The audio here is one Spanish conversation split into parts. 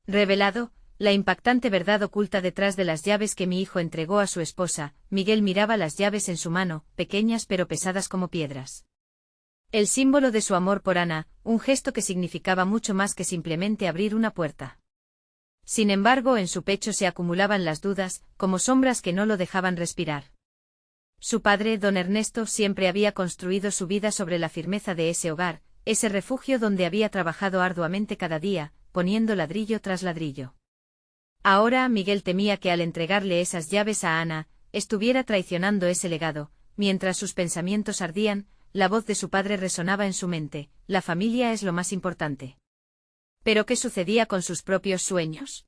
Revelado, la impactante verdad oculta detrás de las llaves que mi hijo entregó a su esposa, Miguel miraba las llaves en su mano, pequeñas pero pesadas como piedras. El símbolo de su amor por Ana, un gesto que significaba mucho más que simplemente abrir una puerta. Sin embargo, en su pecho se acumulaban las dudas, como sombras que no lo dejaban respirar. Su padre, don Ernesto, siempre había construido su vida sobre la firmeza de ese hogar, ese refugio donde había trabajado arduamente cada día, poniendo ladrillo tras ladrillo. Ahora Miguel temía que al entregarle esas llaves a Ana, estuviera traicionando ese legado. Mientras sus pensamientos ardían, la voz de su padre resonaba en su mente: la familia es lo más importante. ¿Pero qué sucedía con sus propios sueños?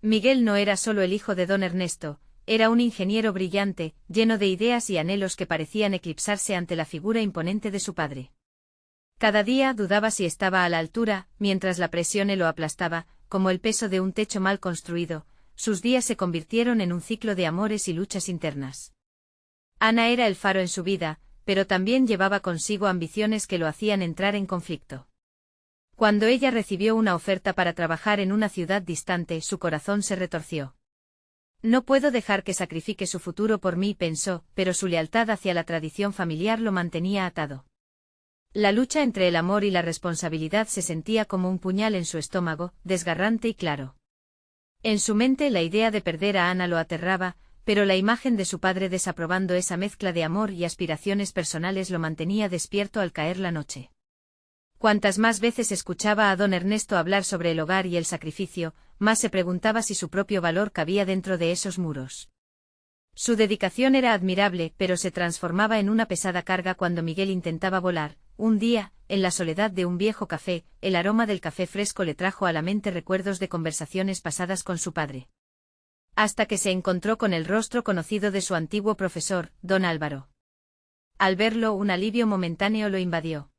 Miguel no era solo el hijo de don Ernesto, era un ingeniero brillante, lleno de ideas y anhelos que parecían eclipsarse ante la figura imponente de su padre. Cada día dudaba si estaba a la altura, mientras la presión lo aplastaba, como el peso de un techo mal construido. Sus días se convirtieron en un ciclo de amores y luchas internas. Ana era el faro en su vida, pero también llevaba consigo ambiciones que lo hacían entrar en conflicto. Cuando ella recibió una oferta para trabajar en una ciudad distante, su corazón se retorció. No puedo dejar que sacrifique su futuro por mí, pensó, pero su lealtad hacia la tradición familiar lo mantenía atado. La lucha entre el amor y la responsabilidad se sentía como un puñal en su estómago, desgarrante y claro. En su mente la idea de perder a Ana lo aterraba, pero la imagen de su padre desaprobando esa mezcla de amor y aspiraciones personales lo mantenía despierto al caer la noche. Cuantas más veces escuchaba a don Ernesto hablar sobre el hogar y el sacrificio, más se preguntaba si su propio valor cabía dentro de esos muros. Su dedicación era admirable, pero se transformaba en una pesada carga cuando Miguel intentaba volar. Un día, en la soledad de un viejo café, el aroma del café fresco le trajo a la mente recuerdos de conversaciones pasadas con su padre. Hasta que se encontró con el rostro conocido de su antiguo profesor, don Álvaro. Al verlo, un alivio momentáneo lo invadió.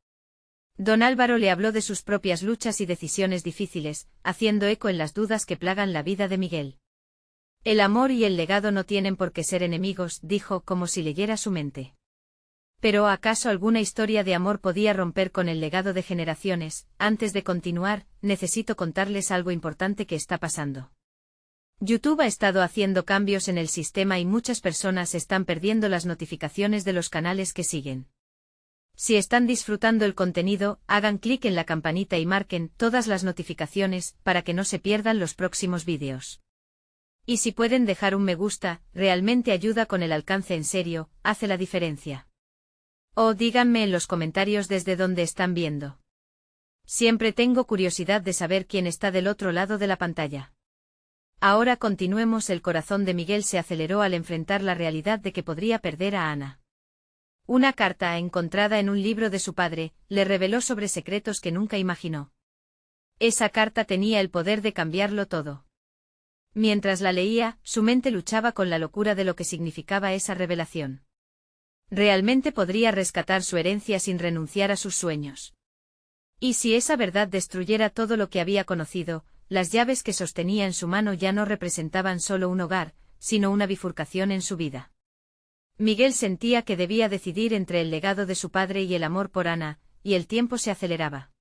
Don Álvaro le habló de sus propias luchas y decisiones difíciles, haciendo eco en las dudas que plagan la vida de Miguel. El amor y el legado no tienen por qué ser enemigos, dijo, como si leyera su mente. ¿Pero acaso alguna historia de amor podía romper con el legado de generaciones? Antes de continuar, necesito contarles algo importante que está pasando. YouTube ha estado haciendo cambios en el sistema y muchas personas están perdiendo las notificaciones de los canales que siguen. Si están disfrutando el contenido, hagan clic en la campanita y marquen todas las notificaciones para que no se pierdan los próximos vídeos. Y si pueden dejar un me gusta, realmente ayuda con el alcance, en serio, hace la diferencia. O díganme en los comentarios desde dónde están viendo. Siempre tengo curiosidad de saber quién está del otro lado de la pantalla. Ahora continuemos. El corazón de Miguel se aceleró al enfrentar la realidad de que podría perder a Ana. Una carta encontrada en un libro de su padre le reveló sobre secretos que nunca imaginó. Esa carta tenía el poder de cambiarlo todo. Mientras la leía, su mente luchaba con la locura de lo que significaba esa revelación. ¿Realmente podría rescatar su herencia sin renunciar a sus sueños? ¿Y si esa verdad destruyera todo lo que había conocido? Las llaves que sostenía en su mano ya no representaban solo un hogar, sino una bifurcación en su vida. Miguel sentía que debía decidir entre el legado de su padre y el amor por Ana, y el tiempo se aceleraba.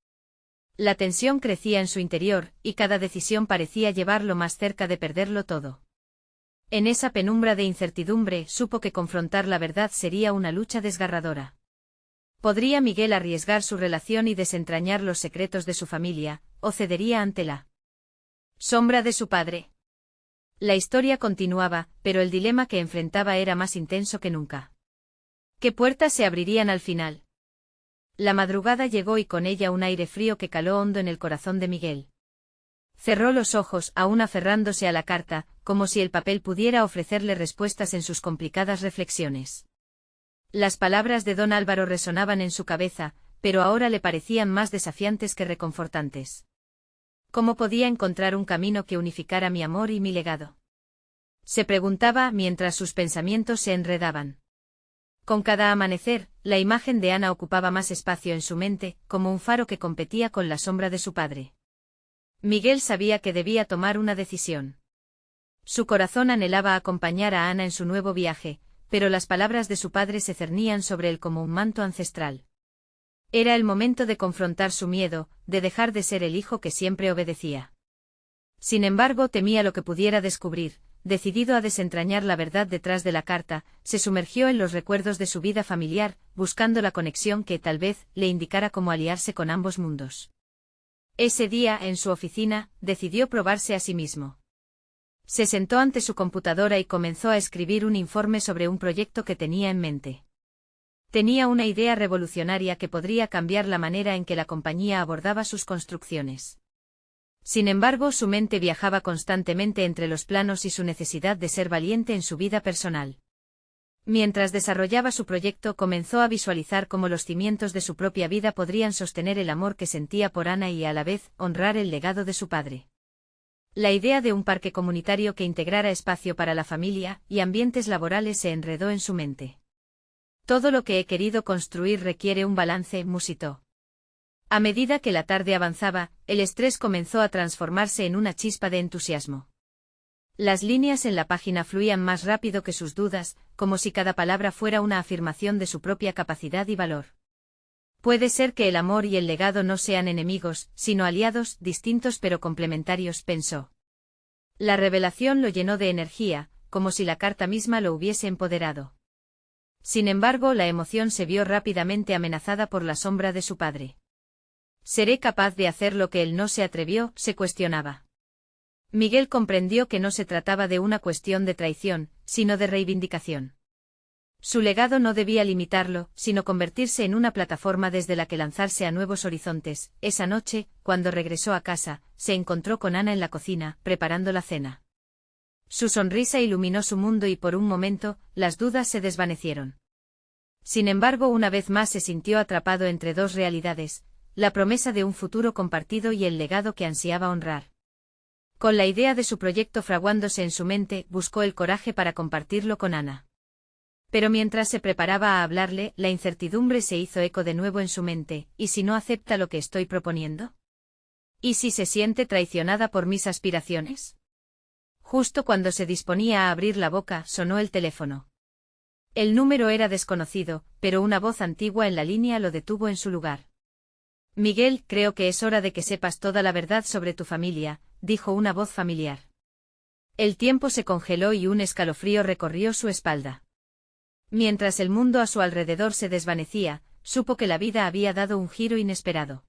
La tensión crecía en su interior, y cada decisión parecía llevarlo más cerca de perderlo todo. En esa penumbra de incertidumbre supo que confrontar la verdad sería una lucha desgarradora. ¿Podría Miguel arriesgar su relación y desentrañar los secretos de su familia, o cedería ante la sombra de su padre? La historia continuaba, pero el dilema que enfrentaba era más intenso que nunca. ¿Qué puertas se abrirían al final? La madrugada llegó y con ella un aire frío que caló hondo en el corazón de Miguel. Cerró los ojos, aún aferrándose a la carta, como si el papel pudiera ofrecerle respuestas en sus complicadas reflexiones. Las palabras de don Álvaro resonaban en su cabeza, pero ahora le parecían más desafiantes que reconfortantes. ¿Cómo podía encontrar un camino que unificara mi amor y mi legado? Se preguntaba mientras sus pensamientos se enredaban. Con cada amanecer, la imagen de Ana ocupaba más espacio en su mente, como un faro que competía con la sombra de su padre. Miguel sabía que debía tomar una decisión. Su corazón anhelaba acompañar a Ana en su nuevo viaje, pero las palabras de su padre se cernían sobre él como un manto ancestral. Era el momento de confrontar su miedo, de dejar de ser el hijo que siempre obedecía. Sin embargo, temía lo que pudiera descubrir. Decidido a desentrañar la verdad detrás de la carta, se sumergió en los recuerdos de su vida familiar, buscando la conexión que, tal vez, le indicara cómo aliarse con ambos mundos. Ese día, en su oficina, decidió probarse a sí mismo. Se sentó ante su computadora y comenzó a escribir un informe sobre un proyecto que tenía en mente. Tenía una idea revolucionaria que podría cambiar la manera en que la compañía abordaba sus construcciones. Sin embargo, su mente viajaba constantemente entre los planos y su necesidad de ser valiente en su vida personal. Mientras desarrollaba su proyecto, comenzó a visualizar cómo los cimientos de su propia vida podrían sostener el amor que sentía por Ana y a la vez honrar el legado de su padre. La idea de un parque comunitario que integrara espacio para la familia y ambientes laborales se enredó en su mente. Todo lo que he querido construir requiere un balance, musitó. A medida que la tarde avanzaba, el estrés comenzó a transformarse en una chispa de entusiasmo. Las líneas en la página fluían más rápido que sus dudas, como si cada palabra fuera una afirmación de su propia capacidad y valor. Puede ser que el amor y el legado no sean enemigos, sino aliados, distintos pero complementarios, pensó. La revelación lo llenó de energía, como si la carta misma lo hubiese empoderado. Sin embargo, la emoción se vio rápidamente amenazada por la sombra de su padre. ¿Seré capaz de hacer lo que él no se atrevió?, se cuestionaba. Miguel comprendió que no se trataba de una cuestión de traición, sino de reivindicación. Su legado no debía limitarlo, sino convertirse en una plataforma desde la que lanzarse a nuevos horizontes. Esa noche, cuando regresó a casa, se encontró con Ana en la cocina, preparando la cena. Su sonrisa iluminó su mundo y por un momento, las dudas se desvanecieron. Sin embargo, una vez más se sintió atrapado entre dos realidades, la promesa de un futuro compartido y el legado que ansiaba honrar. Con la idea de su proyecto fraguándose en su mente, buscó el coraje para compartirlo con Ana. Pero mientras se preparaba a hablarle, la incertidumbre se hizo eco de nuevo en su mente. ¿Y si no acepta lo que estoy proponiendo? ¿Y si se siente traicionada por mis aspiraciones? Justo cuando se disponía a abrir la boca, sonó el teléfono. El número era desconocido, pero una voz antigua en la línea lo detuvo en su lugar. Miguel, creo que es hora de que sepas toda la verdad sobre tu familia, dijo una voz familiar. El tiempo se congeló y un escalofrío recorrió su espalda. Mientras el mundo a su alrededor se desvanecía, supo que la vida había dado un giro inesperado.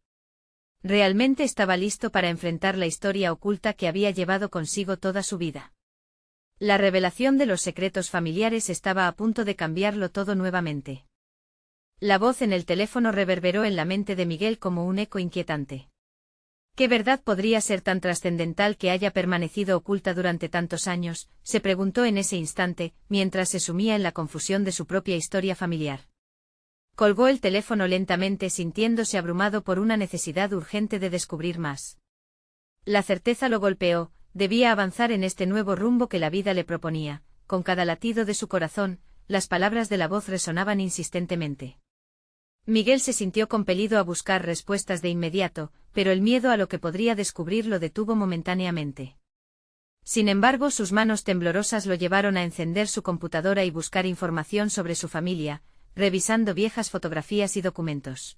Realmente estaba listo para enfrentar la historia oculta que había llevado consigo toda su vida. La revelación de los secretos familiares estaba a punto de cambiarlo todo nuevamente. La voz en el teléfono reverberó en la mente de Miguel como un eco inquietante. ¿Qué verdad podría ser tan trascendental que haya permanecido oculta durante tantos años?, se preguntó en ese instante, mientras se sumía en la confusión de su propia historia familiar. Colgó el teléfono lentamente sintiéndose abrumado por una necesidad urgente de descubrir más. La certeza lo golpeó, debía avanzar en este nuevo rumbo que la vida le proponía. Con cada latido de su corazón, las palabras de la voz resonaban insistentemente. Miguel se sintió compelido a buscar respuestas de inmediato, pero el miedo a lo que podría descubrir lo detuvo momentáneamente. Sin embargo, sus manos temblorosas lo llevaron a encender su computadora y buscar información sobre su familia, revisando viejas fotografías y documentos.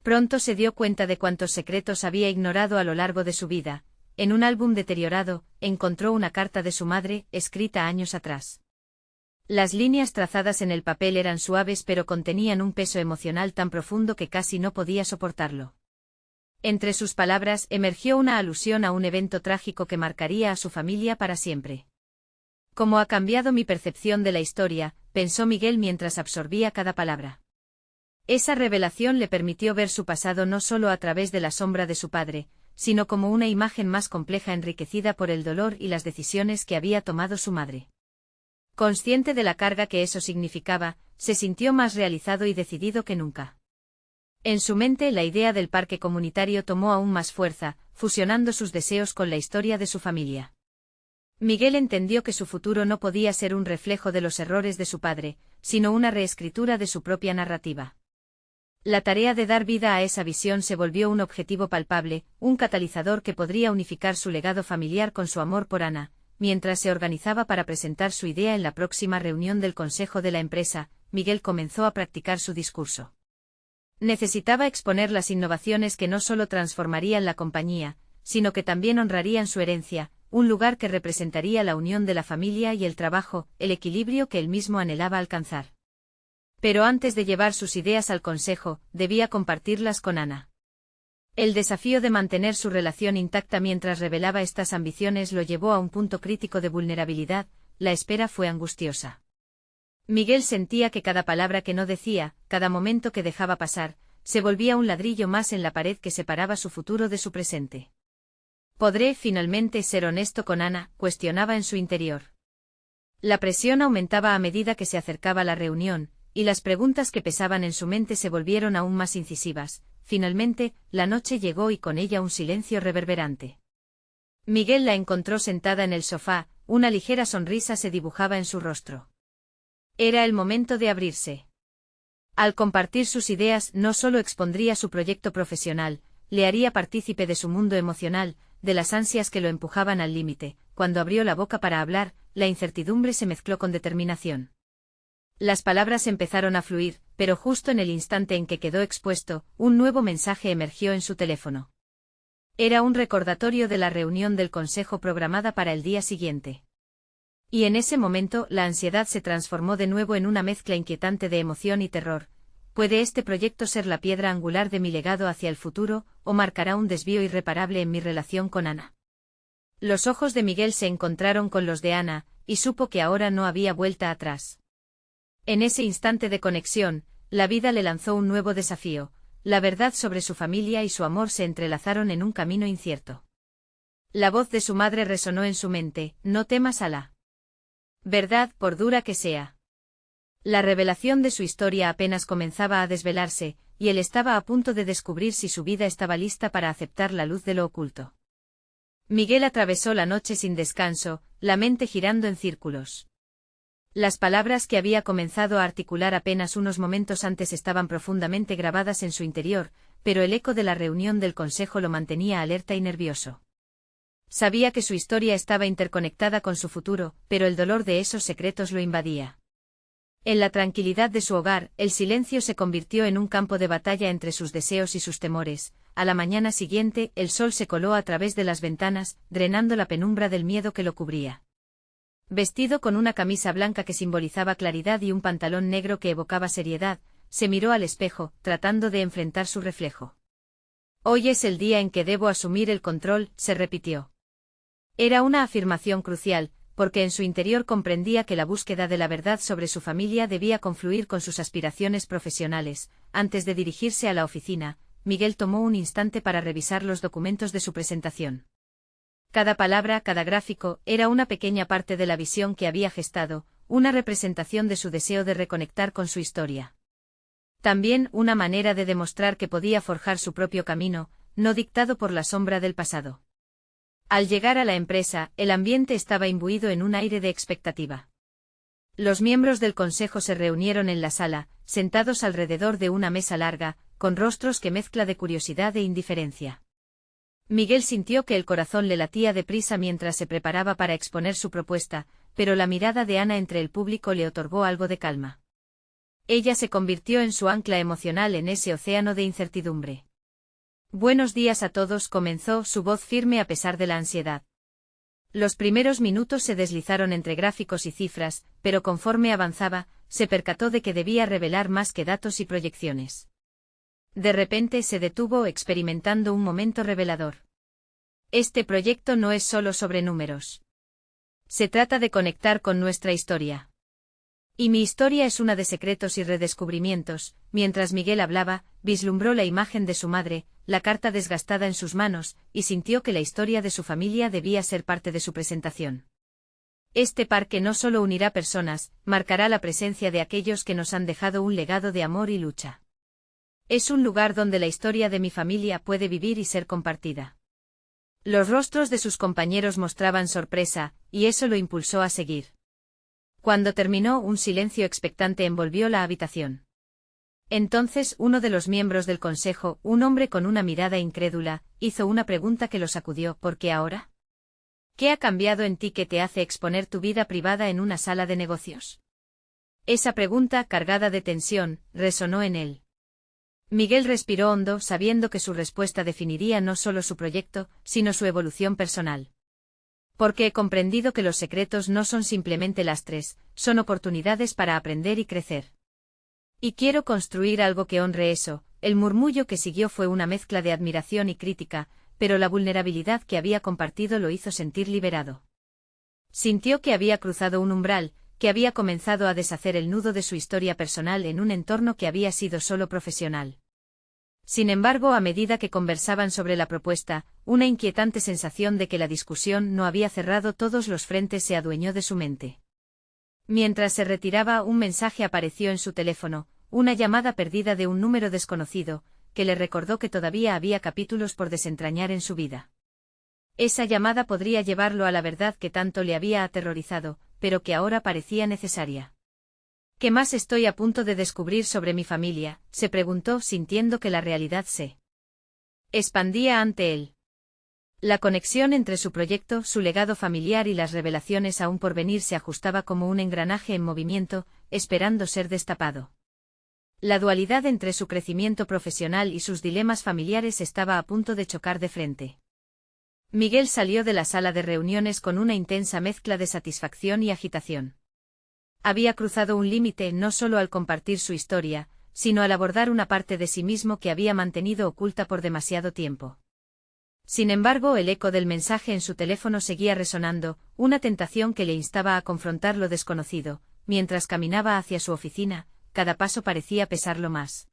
Pronto se dio cuenta de cuántos secretos había ignorado a lo largo de su vida. En un álbum deteriorado, encontró una carta de su madre, escrita años atrás. Las líneas trazadas en el papel eran suaves pero contenían un peso emocional tan profundo que casi no podía soportarlo. Entre sus palabras emergió una alusión a un evento trágico que marcaría a su familia para siempre. ¿Cómo ha cambiado mi percepción de la historia?, pensó Miguel mientras absorbía cada palabra. Esa revelación le permitió ver su pasado no solo a través de la sombra de su padre, sino como una imagen más compleja enriquecida por el dolor y las decisiones que había tomado su madre. Consciente de la carga que eso significaba, se sintió más realizado y decidido que nunca. En su mente la idea del parque comunitario tomó aún más fuerza, fusionando sus deseos con la historia de su familia. Miguel entendió que su futuro no podía ser un reflejo de los errores de su padre, sino una reescritura de su propia narrativa. La tarea de dar vida a esa visión se volvió un objetivo palpable, un catalizador que podría unificar su legado familiar con su amor por Ana. Mientras se organizaba para presentar su idea en la próxima reunión del consejo de la empresa, Miguel comenzó a practicar su discurso. Necesitaba exponer las innovaciones que no solo transformarían la compañía, sino que también honrarían su herencia, un lugar que representaría la unión de la familia y el trabajo, el equilibrio que él mismo anhelaba alcanzar. Pero antes de llevar sus ideas al consejo, debía compartirlas con Ana. El desafío de mantener su relación intacta mientras revelaba estas ambiciones lo llevó a un punto crítico de vulnerabilidad. La espera fue angustiosa. Miguel sentía que cada palabra que no decía, cada momento que dejaba pasar, se volvía un ladrillo más en la pared que separaba su futuro de su presente. ¿Podré finalmente ser honesto con Ana?, cuestionaba en su interior. La presión aumentaba a medida que se acercaba la reunión, y las preguntas que pesaban en su mente se volvieron aún más incisivas. Finalmente, la noche llegó y con ella un silencio reverberante. Miguel la encontró sentada en el sofá, una ligera sonrisa se dibujaba en su rostro. Era el momento de abrirse. Al compartir sus ideas no solo expondría su proyecto profesional, le haría partícipe de su mundo emocional, de las ansias que lo empujaban al límite. Cuando abrió la boca para hablar, la incertidumbre se mezcló con determinación. Las palabras empezaron a fluir, pero justo en el instante en que quedó expuesto, un nuevo mensaje emergió en su teléfono. Era un recordatorio de la reunión del consejo programada para el día siguiente. Y en ese momento la ansiedad se transformó de nuevo en una mezcla inquietante de emoción y terror. ¿Puede este proyecto ser la piedra angular de mi legado hacia el futuro, o marcará un desvío irreparable en mi relación con Ana? Los ojos de Miguel se encontraron con los de Ana, y supo que ahora no había vuelta atrás. En ese instante de conexión, la vida le lanzó un nuevo desafío. La verdad sobre su familia y su amor se entrelazaron en un camino incierto. La voz de su madre resonó en su mente: no temas a la verdad, por dura que sea. La revelación de su historia apenas comenzaba a desvelarse, y él estaba a punto de descubrir si su vida estaba lista para aceptar la luz de lo oculto. Miguel atravesó la noche sin descanso, la mente girando en círculos. Las palabras que había comenzado a articular apenas unos momentos antes estaban profundamente grabadas en su interior, pero el eco de la reunión del consejo lo mantenía alerta y nervioso. Sabía que su historia estaba interconectada con su futuro, pero el dolor de esos secretos lo invadía. En la tranquilidad de su hogar, el silencio se convirtió en un campo de batalla entre sus deseos y sus temores. A la mañana siguiente, el sol se coló a través de las ventanas, drenando la penumbra del miedo que lo cubría. Vestido con una camisa blanca que simbolizaba claridad y un pantalón negro que evocaba seriedad, se miró al espejo, tratando de enfrentar su reflejo. Hoy es el día en que debo asumir el control, se repitió. Era una afirmación crucial, porque en su interior comprendía que la búsqueda de la verdad sobre su familia debía confluir con sus aspiraciones profesionales. Antes de dirigirse a la oficina, Miguel tomó un instante para revisar los documentos de su presentación. Cada palabra, cada gráfico, era una pequeña parte de la visión que había gestado, una representación de su deseo de reconectar con su historia. También una manera de demostrar que podía forjar su propio camino, no dictado por la sombra del pasado. Al llegar a la empresa, el ambiente estaba imbuido en un aire de expectativa. Los miembros del consejo se reunieron en la sala, sentados alrededor de una mesa larga, con rostros que mezcla de curiosidad e indiferencia. Miguel sintió que el corazón le latía deprisa mientras se preparaba para exponer su propuesta, pero la mirada de Ana entre el público le otorgó algo de calma. Ella se convirtió en su ancla emocional en ese océano de incertidumbre. Buenos días a todos, comenzó, su voz firme a pesar de la ansiedad. Los primeros minutos se deslizaron entre gráficos y cifras, pero conforme avanzaba, se percató de que debía revelar más que datos y proyecciones. De repente se detuvo, experimentando un momento revelador. Este proyecto no es solo sobre números. Se trata de conectar con nuestra historia. Y mi historia es una de secretos y redescubrimientos. Mientras Miguel hablaba, vislumbró la imagen de su madre, la carta desgastada en sus manos, y sintió que la historia de su familia debía ser parte de su presentación. Este parque no solo unirá personas, marcará la presencia de aquellos que nos han dejado un legado de amor y lucha. Es un lugar donde la historia de mi familia puede vivir y ser compartida. Los rostros de sus compañeros mostraban sorpresa, y eso lo impulsó a seguir. Cuando terminó, un silencio expectante envolvió la habitación. Entonces uno de los miembros del consejo, un hombre con una mirada incrédula, hizo una pregunta que lo sacudió. ¿Por qué ahora? ¿Qué ha cambiado en ti que te hace exponer tu vida privada en una sala de negocios? Esa pregunta, cargada de tensión, resonó en él. Miguel respiró hondo, sabiendo que su respuesta definiría no solo su proyecto, sino su evolución personal. Porque he comprendido que los secretos no son simplemente lastres, son oportunidades para aprender y crecer. Y quiero construir algo que honre eso. El murmullo que siguió fue una mezcla de admiración y crítica, pero la vulnerabilidad que había compartido lo hizo sentir liberado. Sintió que había cruzado un umbral, que había comenzado a deshacer el nudo de su historia personal en un entorno que había sido solo profesional. Sin embargo, a medida que conversaban sobre la propuesta, una inquietante sensación de que la discusión no había cerrado todos los frentes se adueñó de su mente. Mientras se retiraba, un mensaje apareció en su teléfono, una llamada perdida de un número desconocido, que le recordó que todavía había capítulos por desentrañar en su vida. Esa llamada podría llevarlo a la verdad que tanto le había aterrorizado, pero que ahora parecía necesaria. ¿Qué más estoy a punto de descubrir sobre mi familia?, se preguntó, sintiendo que la realidad se expandía ante él. La conexión entre su proyecto, su legado familiar y las revelaciones aún por venir se ajustaba como un engranaje en movimiento, esperando ser destapado. La dualidad entre su crecimiento profesional y sus dilemas familiares estaba a punto de chocar de frente. Miguel salió de la sala de reuniones con una intensa mezcla de satisfacción y agitación. Había cruzado un límite no solo al compartir su historia, sino al abordar una parte de sí mismo que había mantenido oculta por demasiado tiempo. Sin embargo, el eco del mensaje en su teléfono seguía resonando, una tentación que le instaba a confrontar lo desconocido. Mientras caminaba hacia su oficina, cada paso parecía pesarlo más.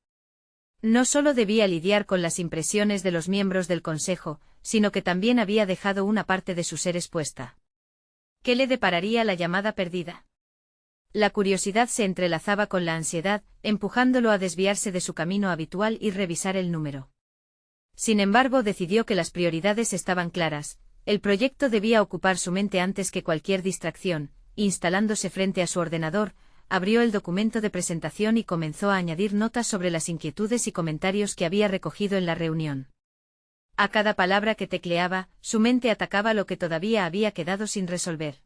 No solo debía lidiar con las impresiones de los miembros del consejo, sino que también había dejado una parte de su ser expuesta. ¿Qué le depararía la llamada perdida? La curiosidad se entrelazaba con la ansiedad, empujándolo a desviarse de su camino habitual y revisar el número. Sin embargo, decidió que las prioridades estaban claras. El proyecto debía ocupar su mente antes que cualquier distracción. Instalándose frente a su ordenador, abrió el documento de presentación y comenzó a añadir notas sobre las inquietudes y comentarios que había recogido en la reunión. A cada palabra que tecleaba, su mente atacaba lo que todavía había quedado sin resolver.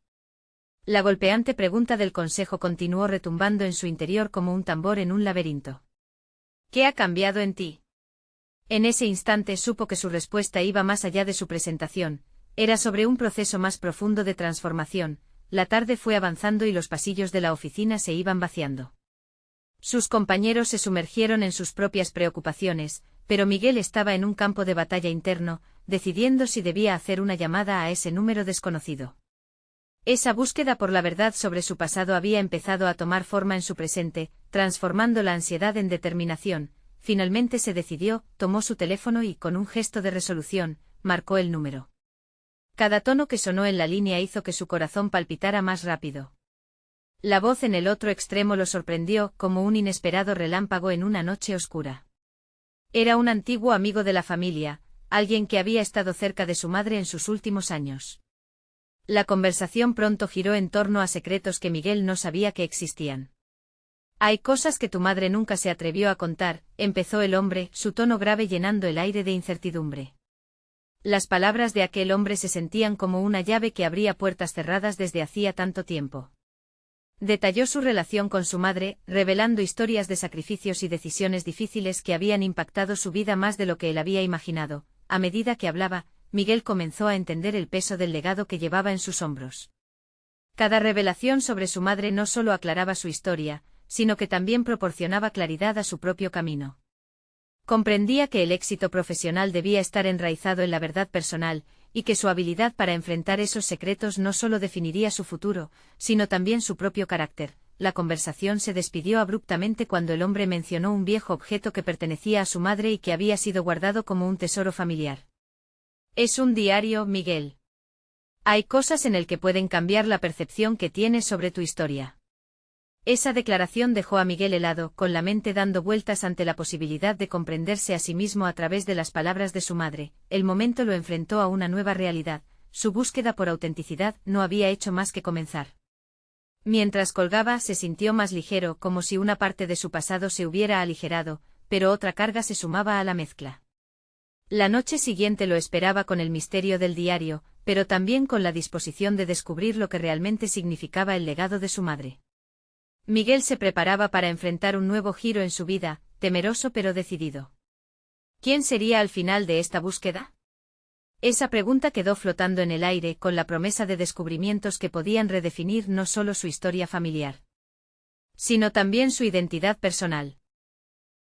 La golpeante pregunta del consejo continuó retumbando en su interior como un tambor en un laberinto. ¿Qué ha cambiado en ti? En ese instante supo que su respuesta iba más allá de su presentación, era sobre un proceso más profundo de transformación. La tarde fue avanzando y los pasillos de la oficina se iban vaciando. Sus compañeros se sumergieron en sus propias preocupaciones, pero Miguel estaba en un campo de batalla interno, decidiendo si debía hacer una llamada a ese número desconocido. Esa búsqueda por la verdad sobre su pasado había empezado a tomar forma en su presente, transformando la ansiedad en determinación. Finalmente se decidió, tomó su teléfono y, con un gesto de resolución, marcó el número. Cada tono que sonó en la línea hizo que su corazón palpitara más rápido. La voz en el otro extremo lo sorprendió, como un inesperado relámpago en una noche oscura. Era un antiguo amigo de la familia, alguien que había estado cerca de su madre en sus últimos años. La conversación pronto giró en torno a secretos que Miguel no sabía que existían. Hay cosas que tu madre nunca se atrevió a contar, empezó el hombre, su tono grave llenando el aire de incertidumbre. Las palabras de aquel hombre se sentían como una llave que abría puertas cerradas desde hacía tanto tiempo. Detalló su relación con su madre, revelando historias de sacrificios y decisiones difíciles que habían impactado su vida más de lo que él había imaginado. A medida que hablaba, Miguel comenzó a entender el peso del legado que llevaba en sus hombros. Cada revelación sobre su madre no solo aclaraba su historia, sino que también proporcionaba claridad a su propio camino. Comprendía que el éxito profesional debía estar enraizado en la verdad personal, y que su habilidad para enfrentar esos secretos no solo definiría su futuro, sino también su propio carácter. La conversación se despidió abruptamente cuando el hombre mencionó un viejo objeto que pertenecía a su madre y que había sido guardado como un tesoro familiar. Es un diario, Miguel. Hay cosas en el que pueden cambiar la percepción que tienes sobre tu historia. Esa declaración dejó a Miguel helado, con la mente dando vueltas ante la posibilidad de comprenderse a sí mismo a través de las palabras de su madre. El momento lo enfrentó a una nueva realidad. Su búsqueda por autenticidad no había hecho más que comenzar. Mientras colgaba, se sintió más ligero, como si una parte de su pasado se hubiera aligerado, pero otra carga se sumaba a la mezcla. La noche siguiente lo esperaba con el misterio del diario, pero también con la disposición de descubrir lo que realmente significaba el legado de su madre. Miguel se preparaba para enfrentar un nuevo giro en su vida, temeroso pero decidido. ¿Quién sería al final de esta búsqueda? Esa pregunta quedó flotando en el aire con la promesa de descubrimientos que podían redefinir no solo su historia familiar, sino también su identidad personal.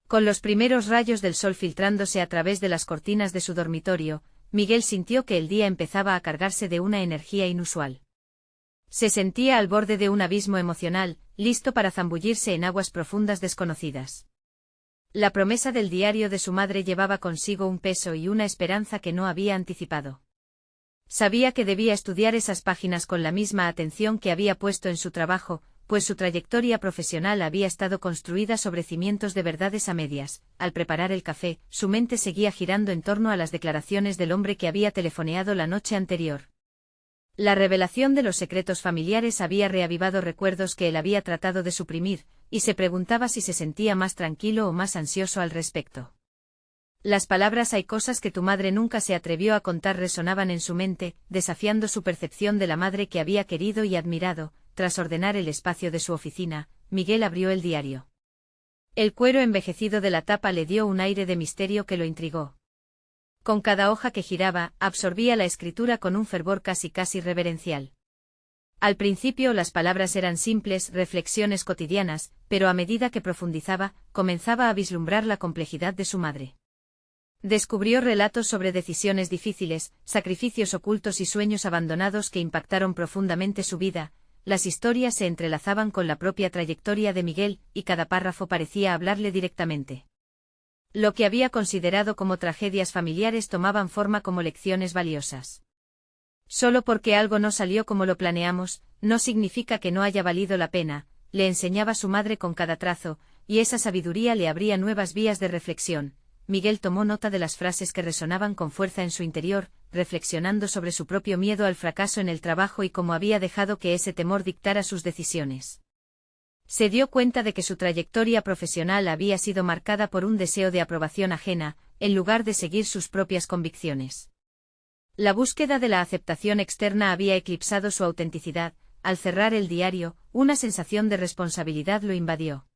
Con los primeros rayos del sol filtrándose a través de las cortinas de su dormitorio, Miguel sintió que el día empezaba a cargarse de una energía inusual. Se sentía al borde de un abismo emocional, listo para zambullirse en aguas profundas desconocidas. La promesa del diario de su madre llevaba consigo un peso y una esperanza que no había anticipado. Sabía que debía estudiar esas páginas con la misma atención que había puesto en su trabajo, pues su trayectoria profesional había estado construida sobre cimientos de verdades a medias. Al preparar el café, su mente seguía girando en torno a las declaraciones del hombre que había telefoneado la noche anterior. La revelación de los secretos familiares había reavivado recuerdos que él había tratado de suprimir, y se preguntaba si se sentía más tranquilo o más ansioso al respecto. Las palabras "hay cosas que tu madre nunca se atrevió a contar" resonaban en su mente, desafiando su percepción de la madre que había querido y admirado. Tras ordenar el espacio de su oficina, Miguel abrió el diario. El cuero envejecido de la tapa le dio un aire de misterio que lo intrigó. Con cada hoja que giraba, absorbía la escritura con un fervor casi reverencial. Al principio las palabras eran simples reflexiones cotidianas, pero a medida que profundizaba, comenzaba a vislumbrar la complejidad de su madre. Descubrió relatos sobre decisiones difíciles, sacrificios ocultos y sueños abandonados que impactaron profundamente su vida. Las historias se entrelazaban con la propia trayectoria de Miguel, y cada párrafo parecía hablarle directamente. Lo que había considerado como tragedias familiares tomaban forma como lecciones valiosas. Solo porque algo no salió como lo planeamos, no significa que no haya valido la pena, le enseñaba su madre con cada trazo, y esa sabiduría le abría nuevas vías de reflexión. Miguel tomó nota de las frases que resonaban con fuerza en su interior, reflexionando sobre su propio miedo al fracaso en el trabajo y cómo había dejado que ese temor dictara sus decisiones. Se dio cuenta de que su trayectoria profesional había sido marcada por un deseo de aprobación ajena, en lugar de seguir sus propias convicciones. La búsqueda de la aceptación externa había eclipsado su autenticidad. Al cerrar el diario, una sensación de responsabilidad lo invadió.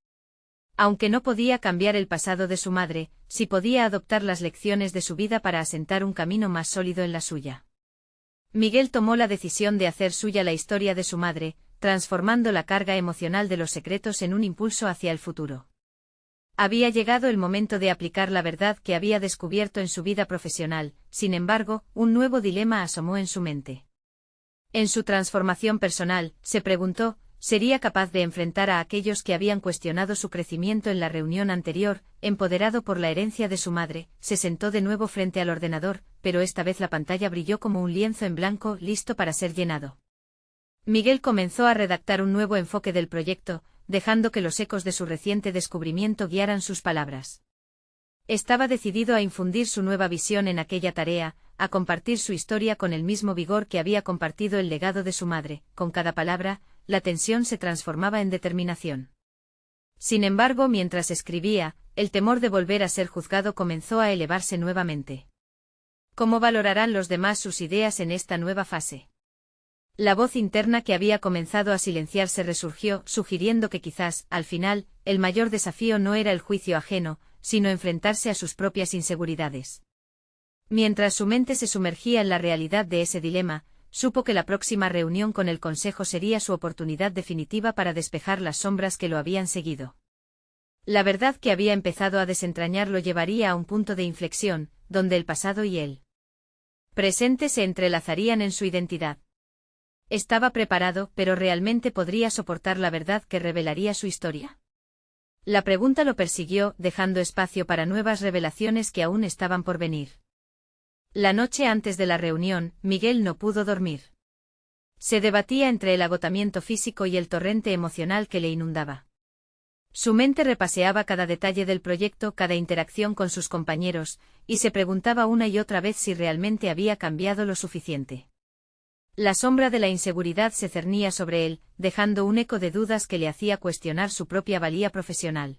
Aunque no podía cambiar el pasado de su madre, sí podía adoptar las lecciones de su vida para asentar un camino más sólido en la suya. Miguel tomó la decisión de hacer suya la historia de su madre, transformando la carga emocional de los secretos en un impulso hacia el futuro. Había llegado el momento de aplicar la verdad que había descubierto en su vida profesional. Sin embargo, un nuevo dilema asomó en su mente. En su transformación personal, se preguntó, ¿sería capaz de enfrentar a aquellos que habían cuestionado su crecimiento en la reunión anterior? Empoderado por la herencia de su madre, se sentó de nuevo frente al ordenador, pero esta vez la pantalla brilló como un lienzo en blanco, listo para ser llenado. Miguel comenzó a redactar un nuevo enfoque del proyecto, dejando que los ecos de su reciente descubrimiento guiaran sus palabras. Estaba decidido a infundir su nueva visión en aquella tarea, a compartir su historia con el mismo vigor que había compartido el legado de su madre. Con cada palabra, la tensión se transformaba en determinación. Sin embargo, mientras escribía, el temor de volver a ser juzgado comenzó a elevarse nuevamente. ¿Cómo valorarán los demás sus ideas en esta nueva fase? La voz interna que había comenzado a silenciarse resurgió, sugiriendo que quizás, al final, el mayor desafío no era el juicio ajeno, sino enfrentarse a sus propias inseguridades. Mientras su mente se sumergía en la realidad de ese dilema, supo que la próxima reunión con el consejo sería su oportunidad definitiva para despejar las sombras que lo habían seguido. La verdad que había empezado a desentrañar lo llevaría a un punto de inflexión, donde el pasado y el presente se entrelazarían en su identidad. Estaba preparado, pero ¿realmente podría soportar la verdad que revelaría su historia? La pregunta lo persiguió, dejando espacio para nuevas revelaciones que aún estaban por venir. La noche antes de la reunión, Miguel no pudo dormir. Se debatía entre el agotamiento físico y el torrente emocional que le inundaba. Su mente repaseaba cada detalle del proyecto, cada interacción con sus compañeros, y se preguntaba una y otra vez si realmente había cambiado lo suficiente. La sombra de la inseguridad se cernía sobre él, dejando un eco de dudas que le hacía cuestionar su propia valía profesional.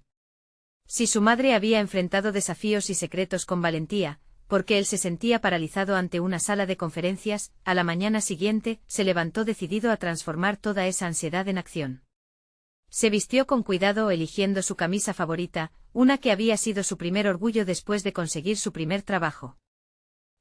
Si su madre había enfrentado desafíos y secretos con valentía, ¿por qué él se sentía paralizado ante una sala de conferencias? A la mañana siguiente, se levantó decidido a transformar toda esa ansiedad en acción. Se vistió con cuidado eligiendo su camisa favorita, una que había sido su primer orgullo después de conseguir su primer trabajo.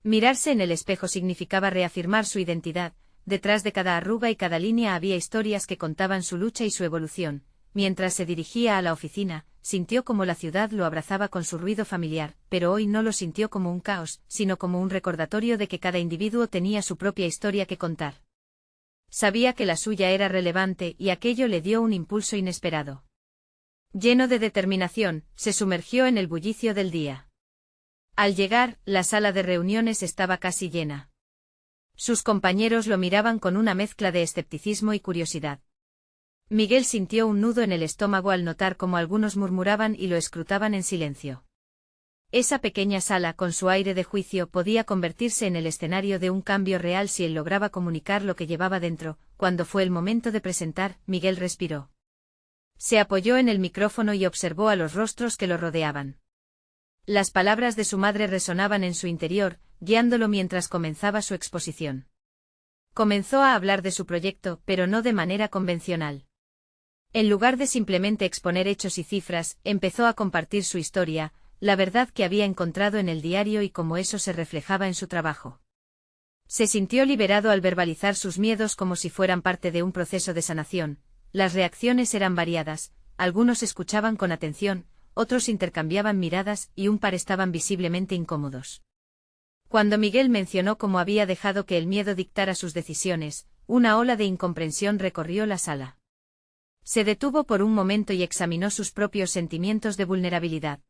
Mirarse en el espejo significaba reafirmar su identidad, detrás de cada arruga y cada línea había historias que contaban su lucha y su evolución. Mientras se dirigía a la oficina, sintió como la ciudad lo abrazaba con su ruido familiar, pero hoy no lo sintió como un caos, sino como un recordatorio de que cada individuo tenía su propia historia que contar. Sabía que la suya era relevante y aquello le dio un impulso inesperado. Lleno de determinación, se sumergió en el bullicio del día. Al llegar, la sala de reuniones estaba casi llena. Sus compañeros lo miraban con una mezcla de escepticismo y curiosidad. Miguel sintió un nudo en el estómago al notar cómo algunos murmuraban y lo escrutaban en silencio. Esa pequeña sala con su aire de juicio podía convertirse en el escenario de un cambio real si él lograba comunicar lo que llevaba dentro. Cuando fue el momento de presentar, Miguel respiró. Se apoyó en el micrófono y observó a los rostros que lo rodeaban. Las palabras de su madre resonaban en su interior, guiándolo mientras comenzaba su exposición. Comenzó a hablar de su proyecto, pero no de manera convencional. En lugar de simplemente exponer hechos y cifras, empezó a compartir su historia, la verdad que había encontrado en el diario y cómo eso se reflejaba en su trabajo. Se sintió liberado al verbalizar sus miedos como si fueran parte de un proceso de sanación. Las reacciones eran variadas, algunos escuchaban con atención, otros intercambiaban miradas y un par estaban visiblemente incómodos. Cuando Miguel mencionó cómo había dejado que el miedo dictara sus decisiones, una ola de incomprensión recorrió la sala. Se detuvo por un momento y examinó sus propios sentimientos de vulnerabilidad.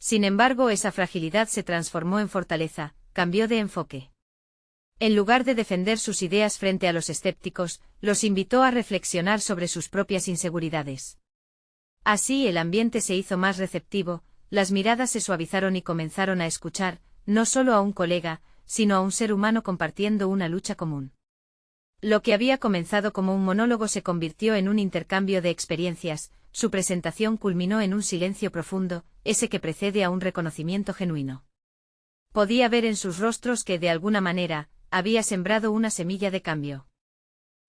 Sin embargo, esa fragilidad se transformó en fortaleza, cambió de enfoque. En lugar de defender sus ideas frente a los escépticos, los invitó a reflexionar sobre sus propias inseguridades. Así el ambiente se hizo más receptivo, las miradas se suavizaron y comenzaron a escuchar, no solo a un colega, sino a un ser humano compartiendo una lucha común. Lo que había comenzado como un monólogo se convirtió en un intercambio de experiencias, su presentación culminó en un silencio profundo, ese que precede a un reconocimiento genuino. Podía ver en sus rostros que, de alguna manera, había sembrado una semilla de cambio.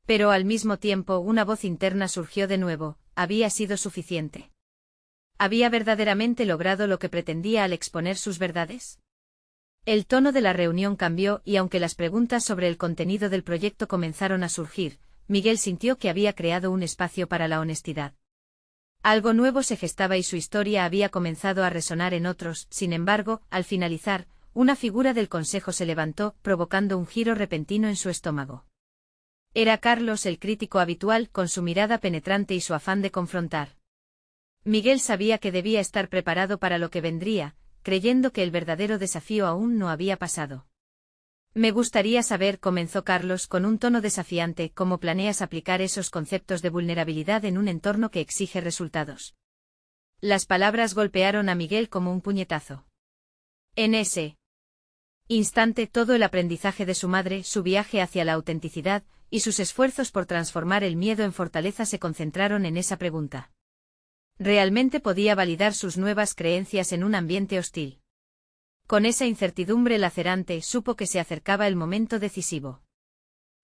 Pero al mismo tiempo una voz interna surgió de nuevo, había sido suficiente. ¿Había verdaderamente logrado lo que pretendía al exponer sus verdades? El tono de la reunión cambió y aunque las preguntas sobre el contenido del proyecto comenzaron a surgir, Miguel sintió que había creado un espacio para la honestidad. Algo nuevo se gestaba y su historia había comenzado a resonar en otros. Sin embargo, al finalizar, una figura del consejo se levantó, provocando un giro repentino en su estómago. Era Carlos, el crítico habitual, con su mirada penetrante y su afán de confrontar. Miguel sabía que debía estar preparado para lo que vendría, creyendo que el verdadero desafío aún no había pasado. Me gustaría saber, comenzó Carlos con un tono desafiante, cómo planeas aplicar esos conceptos de vulnerabilidad en un entorno que exige resultados. Las palabras golpearon a Miguel como un puñetazo. En ese instante todo el aprendizaje de su madre, su viaje hacia la autenticidad, y sus esfuerzos por transformar el miedo en fortaleza se concentraron en esa pregunta. ¿Realmente podía validar sus nuevas creencias en un ambiente hostil? Con esa incertidumbre lacerante supo que se acercaba el momento decisivo.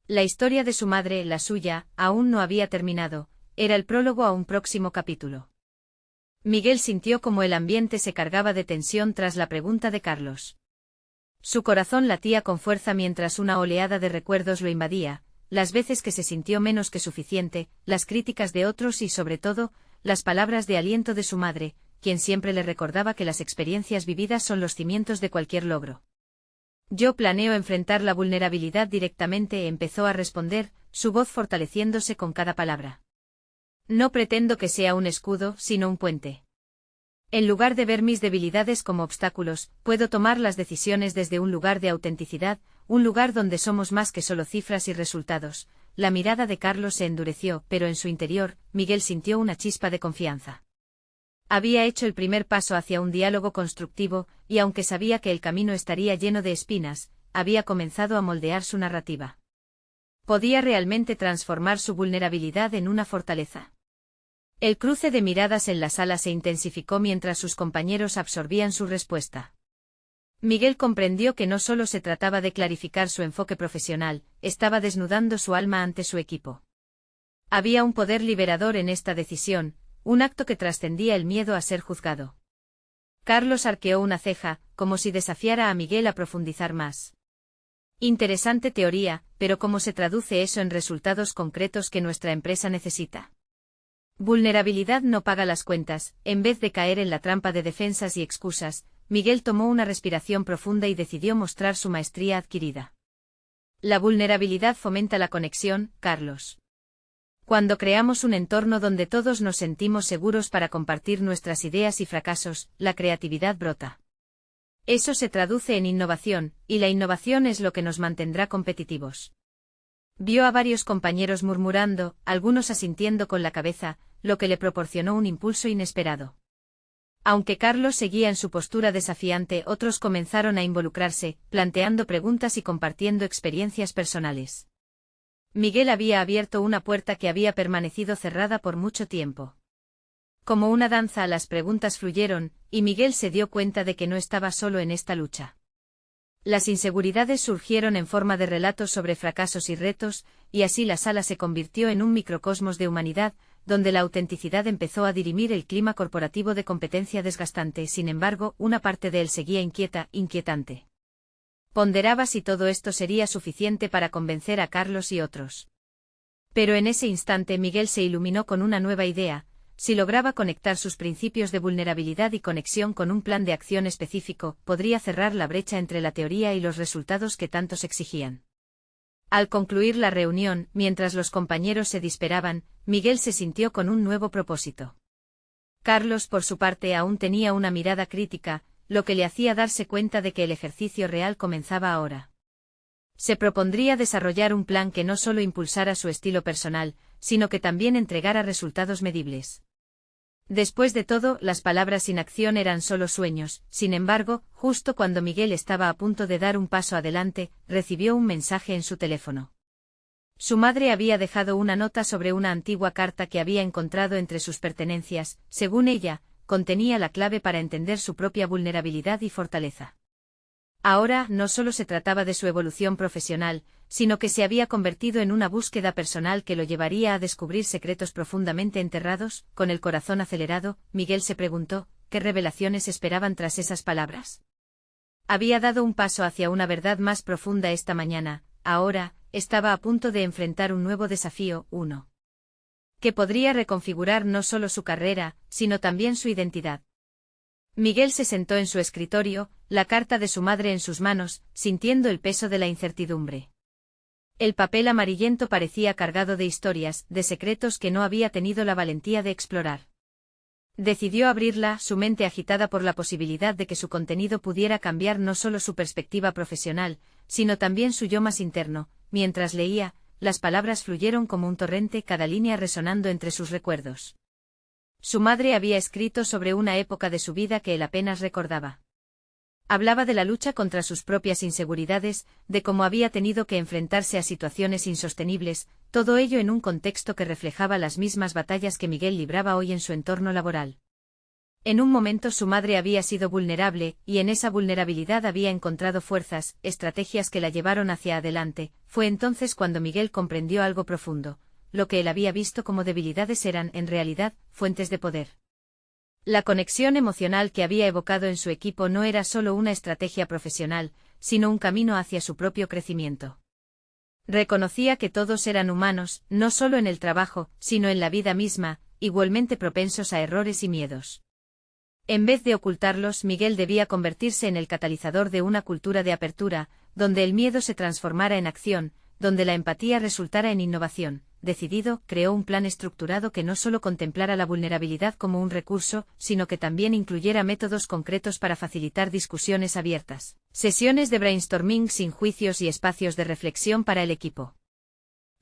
La historia de su madre, la suya, aún no había terminado, era el prólogo a un próximo capítulo. Miguel sintió como el ambiente se cargaba de tensión tras la pregunta de Carlos. Su corazón latía con fuerza mientras una oleada de recuerdos lo invadía, las veces que se sintió menos que suficiente, las críticas de otros y sobre todo, las palabras de aliento de su madre, quien siempre le recordaba que las experiencias vividas son los cimientos de cualquier logro. Yo planeo enfrentar la vulnerabilidad directamente, empezó a responder, su voz fortaleciéndose con cada palabra. No pretendo que sea un escudo, sino un puente. En lugar de ver mis debilidades como obstáculos, puedo tomar las decisiones desde un lugar de autenticidad, un lugar donde somos más que solo cifras y resultados. La mirada de Carlos se endureció, pero en su interior, Miguel sintió una chispa de confianza. Había hecho el primer paso hacia un diálogo constructivo, y aunque sabía que el camino estaría lleno de espinas, había comenzado a moldear su narrativa. ¿Podía realmente transformar su vulnerabilidad en una fortaleza? El cruce de miradas en la sala se intensificó mientras sus compañeros absorbían su respuesta. Miguel comprendió que no solo se trataba de clarificar su enfoque profesional, estaba desnudando su alma ante su equipo. Había un poder liberador en esta decisión, un acto que trascendía el miedo a ser juzgado. Carlos arqueó una ceja, como si desafiara a Miguel a profundizar más. Interesante teoría, pero ¿cómo se traduce eso en resultados concretos que nuestra empresa necesita? Vulnerabilidad no paga las cuentas. En vez de caer en la trampa de defensas y excusas, Miguel tomó una respiración profunda y decidió mostrar su maestría adquirida. La vulnerabilidad fomenta la conexión, Carlos. Cuando creamos un entorno donde todos nos sentimos seguros para compartir nuestras ideas y fracasos, la creatividad brota. Eso se traduce en innovación, y la innovación es lo que nos mantendrá competitivos. Vio a varios compañeros murmurando, algunos asintiendo con la cabeza, lo que le proporcionó un impulso inesperado. Aunque Carlos seguía en su postura desafiante, otros comenzaron a involucrarse, planteando preguntas y compartiendo experiencias personales. Miguel había abierto una puerta que había permanecido cerrada por mucho tiempo. Como una danza, las preguntas fluyeron, y Miguel se dio cuenta de que no estaba solo en esta lucha. Las inseguridades surgieron en forma de relatos sobre fracasos y retos, y así la sala se convirtió en un microcosmos de humanidad, donde la autenticidad empezó a dirimir el clima corporativo de competencia desgastante. Sin embargo, una parte de él seguía inquieta, inquietante. Ponderaba si todo esto sería suficiente para convencer a Carlos y otros. Pero en ese instante Miguel se iluminó con una nueva idea: si lograba conectar sus principios de vulnerabilidad y conexión con un plan de acción específico, podría cerrar la brecha entre la teoría y los resultados que tantos exigían. Al concluir la reunión, mientras los compañeros se dispersaban, Miguel se sintió con un nuevo propósito. Carlos, por su parte, aún tenía una mirada crítica, lo que le hacía darse cuenta de que el ejercicio real comenzaba ahora. Se propondría desarrollar un plan que no solo impulsara su estilo personal, sino que también entregara resultados medibles. Después de todo, las palabras sin acción eran solo sueños. Sin embargo, justo cuando Miguel estaba a punto de dar un paso adelante, recibió un mensaje en su teléfono. Su madre había dejado una nota sobre una antigua carta que había encontrado entre sus pertenencias. Según ella, contenía la clave para entender su propia vulnerabilidad y fortaleza. Ahora, no solo se trataba de su evolución profesional, sino que se había convertido en una búsqueda personal que lo llevaría a descubrir secretos profundamente enterrados. Con el corazón acelerado, Miguel se preguntó, ¿qué revelaciones esperaban tras esas palabras? Había dado un paso hacia una verdad más profunda esta mañana. Ahora, estaba a punto de enfrentar un nuevo desafío, uno que podría reconfigurar no solo su carrera, sino también su identidad. Miguel se sentó en su escritorio, la carta de su madre en sus manos, sintiendo el peso de la incertidumbre. El papel amarillento parecía cargado de historias, de secretos que no había tenido la valentía de explorar. Decidió abrirla, su mente agitada por la posibilidad de que su contenido pudiera cambiar no solo su perspectiva profesional, sino también su yo más interno. Mientras leía, las palabras fluyeron como un torrente, cada línea resonando entre sus recuerdos. Su madre había escrito sobre una época de su vida que él apenas recordaba. Hablaba de la lucha contra sus propias inseguridades, de cómo había tenido que enfrentarse a situaciones insostenibles, todo ello en un contexto que reflejaba las mismas batallas que Miguel libraba hoy en su entorno laboral. En un momento su madre había sido vulnerable, y en esa vulnerabilidad había encontrado fuerzas, estrategias que la llevaron hacia adelante. Fue entonces cuando Miguel comprendió algo profundo: lo que él había visto como debilidades eran, en realidad, fuentes de poder. La conexión emocional que había evocado en su equipo no era solo una estrategia profesional, sino un camino hacia su propio crecimiento. Reconocía que todos eran humanos, no solo en el trabajo, sino en la vida misma, igualmente propensos a errores y miedos. En vez de ocultarlos, Miguel debía convertirse en el catalizador de una cultura de apertura, donde el miedo se transformara en acción, donde la empatía resultara en innovación. Decidido, creó un plan estructurado que no solo contemplara la vulnerabilidad como un recurso, sino que también incluyera métodos concretos para facilitar discusiones abiertas, sesiones de brainstorming sin juicios y espacios de reflexión para el equipo.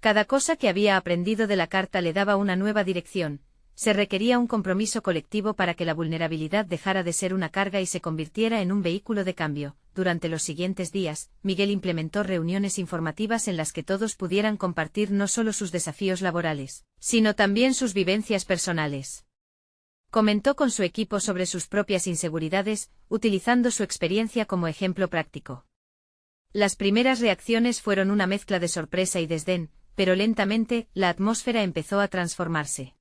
Cada cosa que había aprendido de la carta le daba una nueva dirección. Se requería un compromiso colectivo para que la vulnerabilidad dejara de ser una carga y se convirtiera en un vehículo de cambio. Durante los siguientes días, Miguel implementó reuniones informativas en las que todos pudieran compartir no solo sus desafíos laborales, sino también sus vivencias personales. Comentó con su equipo sobre sus propias inseguridades, utilizando su experiencia como ejemplo práctico. Las primeras reacciones fueron una mezcla de sorpresa y desdén, pero lentamente, la atmósfera empezó a transformarse.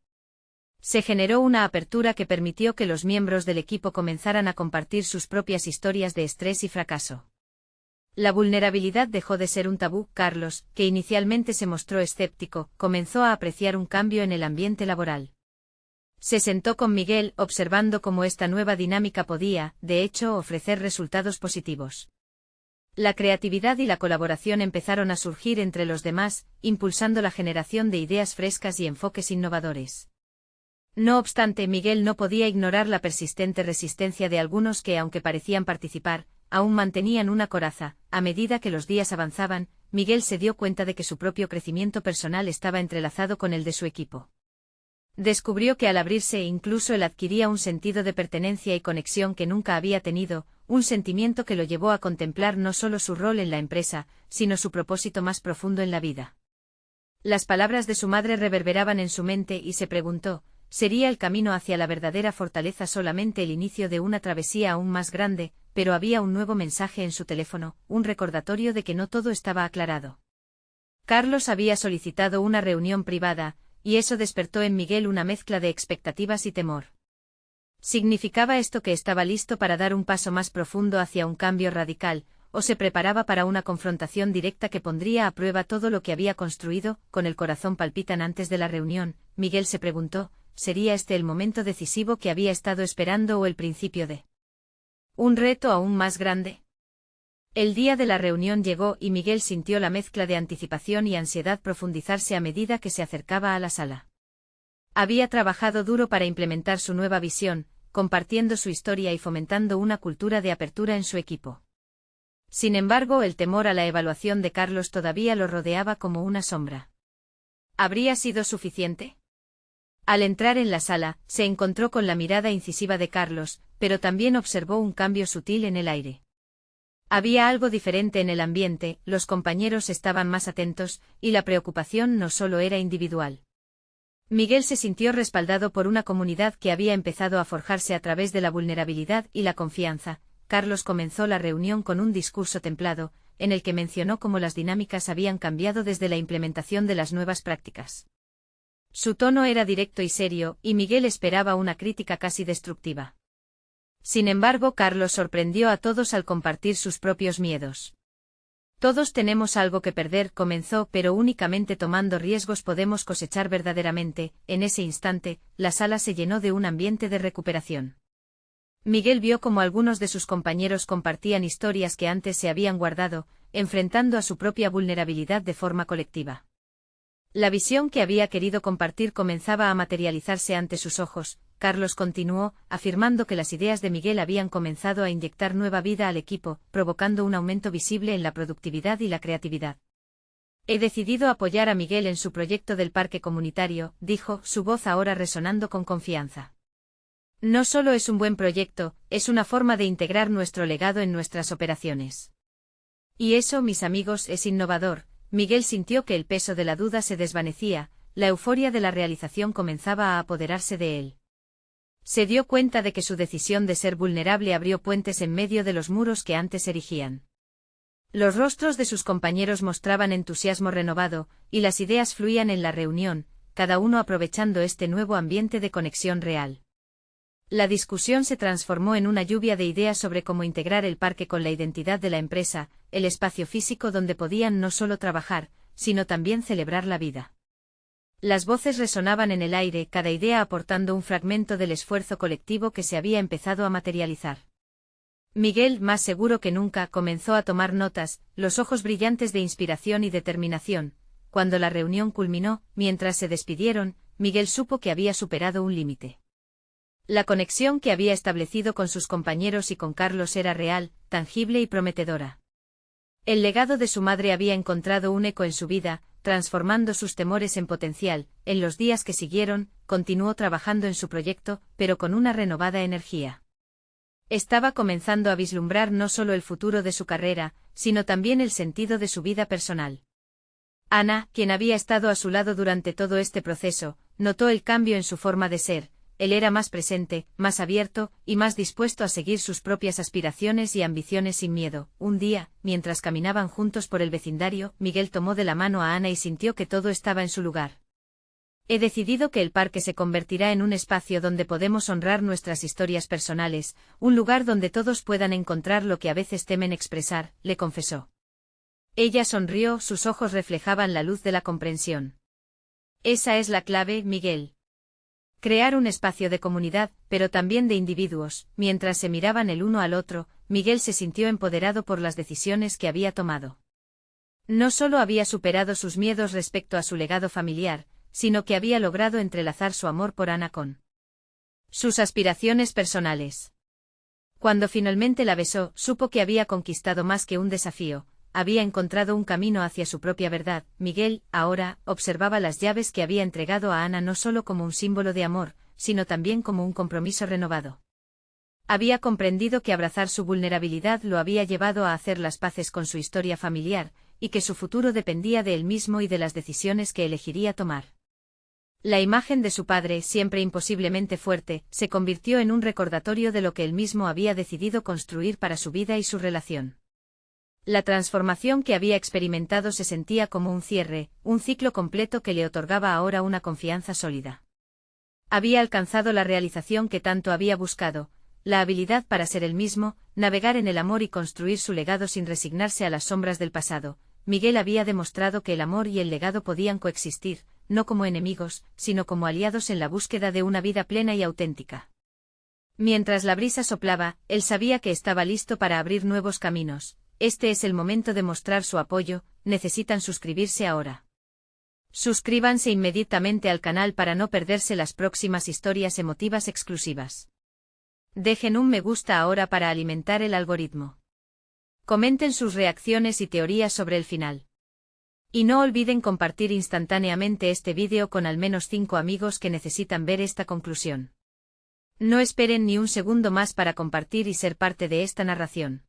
Se generó una apertura que permitió que los miembros del equipo comenzaran a compartir sus propias historias de estrés y fracaso. La vulnerabilidad dejó de ser un tabú. Carlos, que inicialmente se mostró escéptico, comenzó a apreciar un cambio en el ambiente laboral. Se sentó con Miguel, observando cómo esta nueva dinámica podía, de hecho, ofrecer resultados positivos. La creatividad y la colaboración empezaron a surgir entre los demás, impulsando la generación de ideas frescas y enfoques innovadores. No obstante, Miguel no podía ignorar la persistente resistencia de algunos que, aunque parecían participar, aún mantenían una coraza. A medida que los días avanzaban, Miguel se dio cuenta de que su propio crecimiento personal estaba entrelazado con el de su equipo. Descubrió que al abrirse incluso él adquiría un sentido de pertenencia y conexión que nunca había tenido, un sentimiento que lo llevó a contemplar no solo su rol en la empresa, sino su propósito más profundo en la vida. Las palabras de su madre reverberaban en su mente y se preguntó, ¿sería el camino hacia la verdadera fortaleza solamente el inicio de una travesía aún más grande? Pero había un nuevo mensaje en su teléfono, un recordatorio de que no todo estaba aclarado. Carlos había solicitado una reunión privada, y eso despertó en Miguel una mezcla de expectativas y temor. ¿Significaba esto que estaba listo para dar un paso más profundo hacia un cambio radical, o se preparaba para una confrontación directa que pondría a prueba todo lo que había construido? Con el corazón palpitante antes de la reunión, Miguel se preguntó, ¿sería este el momento decisivo que había estado esperando o el principio de un reto aún más grande? El día de la reunión llegó y Miguel sintió la mezcla de anticipación y ansiedad profundizarse a medida que se acercaba a la sala. Había trabajado duro para implementar su nueva visión, compartiendo su historia y fomentando una cultura de apertura en su equipo. Sin embargo, el temor a la evaluación de Carlos todavía lo rodeaba como una sombra. ¿Habría sido suficiente? Al entrar en la sala, se encontró con la mirada incisiva de Carlos, pero también observó un cambio sutil en el aire. Había algo diferente en el ambiente, los compañeros estaban más atentos, y la preocupación no solo era individual. Miguel se sintió respaldado por una comunidad que había empezado a forjarse a través de la vulnerabilidad y la confianza. Carlos comenzó la reunión con un discurso templado, en el que mencionó cómo las dinámicas habían cambiado desde la implementación de las nuevas prácticas. Su tono era directo y serio, y Miguel esperaba una crítica casi destructiva. Sin embargo, Carlos sorprendió a todos al compartir sus propios miedos. Todos tenemos algo que perder, comenzó, pero únicamente tomando riesgos podemos cosechar verdaderamente. En ese instante, la sala se llenó de un ambiente de recuperación. Miguel vio cómo algunos de sus compañeros compartían historias que antes se habían guardado, enfrentando a su propia vulnerabilidad de forma colectiva. La visión que había querido compartir comenzaba a materializarse ante sus ojos. Carlos continuó, afirmando que las ideas de Miguel habían comenzado a inyectar nueva vida al equipo, provocando un aumento visible en la productividad y la creatividad. He decidido apoyar a Miguel en su proyecto del parque comunitario, dijo, su voz ahora resonando con confianza. No solo es un buen proyecto, es una forma de integrar nuestro legado en nuestras operaciones. Y eso, mis amigos, es innovador. Miguel sintió que el peso de la duda se desvanecía, la euforia de la realización comenzaba a apoderarse de él. Se dio cuenta de que su decisión de ser vulnerable abrió puentes en medio de los muros que antes erigían. Los rostros de sus compañeros mostraban entusiasmo renovado, y las ideas fluían en la reunión, cada uno aprovechando este nuevo ambiente de conexión real. La discusión se transformó en una lluvia de ideas sobre cómo integrar el parque con la identidad de la empresa, el espacio físico donde podían no solo trabajar, sino también celebrar la vida. Las voces resonaban en el aire, cada idea aportando un fragmento del esfuerzo colectivo que se había empezado a materializar. Miguel, más seguro que nunca, comenzó a tomar notas, los ojos brillantes de inspiración y determinación. Cuando la reunión culminó, mientras se despidieron, Miguel supo que había superado un límite. La conexión que había establecido con sus compañeros y con Carlos era real, tangible y prometedora. El legado de su madre había encontrado un eco en su vida, transformando sus temores en potencial. En los días que siguieron, continuó trabajando en su proyecto, pero con una renovada energía. Estaba comenzando a vislumbrar no solo el futuro de su carrera, sino también el sentido de su vida personal. Ana, quien había estado a su lado durante todo este proceso, notó el cambio en su forma de ser. él era más presente, más abierto, y más dispuesto a seguir sus propias aspiraciones y ambiciones sin miedo. Un día, mientras caminaban juntos por el vecindario, Miguel tomó de la mano a Ana y sintió que todo estaba en su lugar. He decidido que el parque se convertirá en un espacio donde podemos honrar nuestras historias personales, un lugar donde todos puedan encontrar lo que a veces temen expresar, le confesó. Ella sonrió, sus ojos reflejaban la luz de la comprensión. Esa es la clave, Miguel. Crear un espacio de comunidad, pero también de individuos. Mientras se miraban el uno al otro, Miguel se sintió empoderado por las decisiones que había tomado. No solo había superado sus miedos respecto a su legado familiar, sino que había logrado entrelazar su amor por Ana con sus aspiraciones personales. Cuando finalmente la besó, supo que había conquistado más que un desafío, había encontrado un camino hacia su propia verdad. Miguel, ahora, observaba las llaves que había entregado a Ana no solo como un símbolo de amor, sino también como un compromiso renovado. Había comprendido que abrazar su vulnerabilidad lo había llevado a hacer las paces con su historia familiar, y que su futuro dependía de él mismo y de las decisiones que elegiría tomar. La imagen de su padre, siempre imposiblemente fuerte, se convirtió en un recordatorio de lo que él mismo había decidido construir para su vida y su relación. La transformación que había experimentado se sentía como un cierre, un ciclo completo que le otorgaba ahora una confianza sólida. Había alcanzado la realización que tanto había buscado, la habilidad para ser él mismo, navegar en el amor y construir su legado sin resignarse a las sombras del pasado. Miguel había demostrado que el amor y el legado podían coexistir, no como enemigos, sino como aliados en la búsqueda de una vida plena y auténtica. Mientras la brisa soplaba, él sabía que estaba listo para abrir nuevos caminos. Este es el momento de mostrar su apoyo, necesitan suscribirse ahora. Suscríbanse inmediatamente al canal para no perderse las próximas historias emotivas exclusivas. Dejen un me gusta ahora para alimentar el algoritmo. Comenten sus reacciones y teorías sobre el final. Y no olviden compartir instantáneamente este vídeo con al menos 5 amigos que necesitan ver esta conclusión. No esperen ni un segundo más para compartir y ser parte de esta narración.